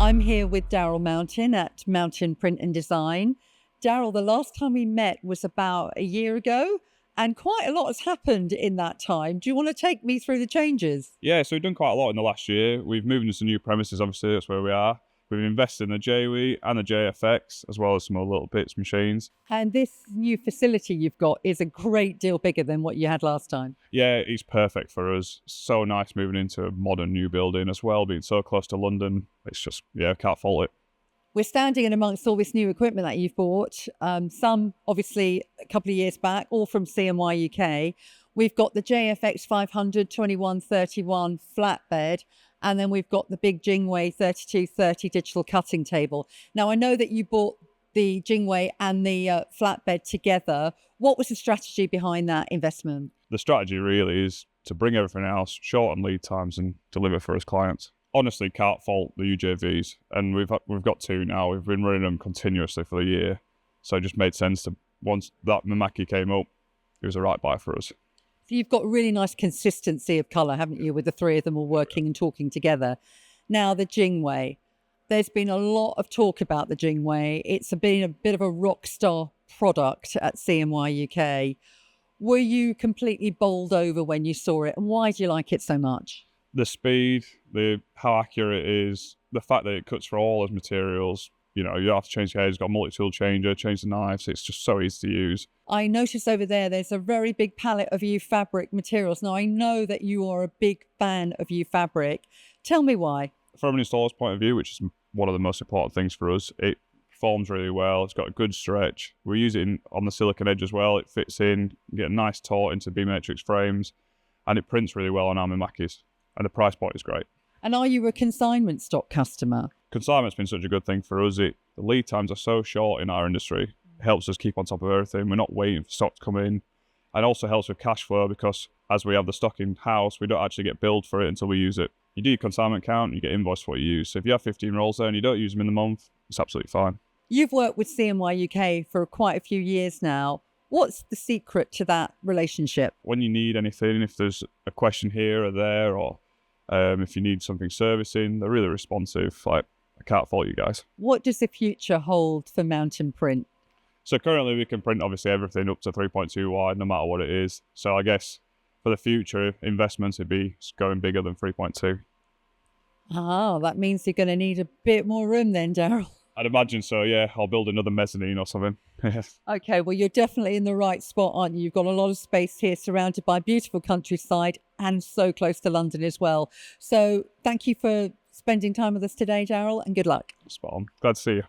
I'm here with Daryl Mountain at Mountain Print and Design. Daryl, the last time we met was about a year ago, and quite a lot has happened in that time. Do you want to take me through the changes? Yeah, so we've done quite a lot in the last year. We've moved into new premises, obviously, that's where we are. We've invested in the JWEI and the JFX, as well as some other little bits, machines. And this new facility you've got is a great deal bigger than what you had last time. Yeah, it's perfect for us. So nice moving into a modern new building as well, being so close to London. It's just, yeah, can't fault it. We're standing in amongst all this new equipment that you've bought, some obviously a couple of years back, all from CMYUK. We've got the JFX500-2131 flatbed, and then we've got the big JWEI 3230 digital cutting table. Now, I know that you bought the JWEI and the flatbed together. What was the strategy behind that investment? The strategy really is to bring everything else, shorten lead times and deliver for his clients. Honestly, can't fault the UJVs, and we've got two now. We've been running them continuously for the year, so it just made sense to, once that Mimaki came up, it was a right buy for us. So you've got really nice consistency of colour, haven't you, with the three of them all working and talking together. Now, the JWEI. There's been a lot of talk about the JWEI. It's been a bit of a rock star product at CMYUK. Were you completely bowled over when you saw it, and why do you like it so much? The speed, how accurate it is, the fact that it cuts for all those materials. You know, you don't have to change the head, it's got a multi-tool changer, change the knives. It's just so easy to use. I noticed over there's a very big palette of UFABRIK materials. Now, I know that you are a big fan of UFABRIK. Tell me why. From an installer's point of view, which is one of the most important things for us, it performs really well. It's got a good stretch. We use it on the silicon edge as well. It fits in, you get a nice taut into B-matrix frames, and it prints really well on our Mimakis. And the price point is great. And are you a consignment stock customer? Consignment's been such a good thing for us. The lead times are so short in our industry. It helps us keep on top of everything. We're not waiting for stock to come in. And also helps with cash flow, because as we have the stock in-house, we don't actually get billed for it until we use it. You do your consignment count, you get invoiced for what you use. So if you have 15 rolls there and you don't use them in the month, it's absolutely fine. You've worked with CMYUK for quite a few years now. What's the secret to that relationship? When you need anything, if there's a question here or there, or if you need something servicing, they're really responsive. Like, I can't fault you guys. What does the future hold for Mountain Print? So currently we can print obviously everything up to 3.2 wide, no matter what it is. So I guess for the future investments, it'd be going bigger than 3.2. Ah, that means you're going to need a bit more room then, Daryl. I'd imagine so, yeah. I'll build another mezzanine or something. Okay, well, you're definitely in the right spot, aren't you? You've got a lot of space here, surrounded by beautiful countryside and so close to London as well. So thank you for spending time with us today, Daryl, and good luck. Spot on. Glad to see you.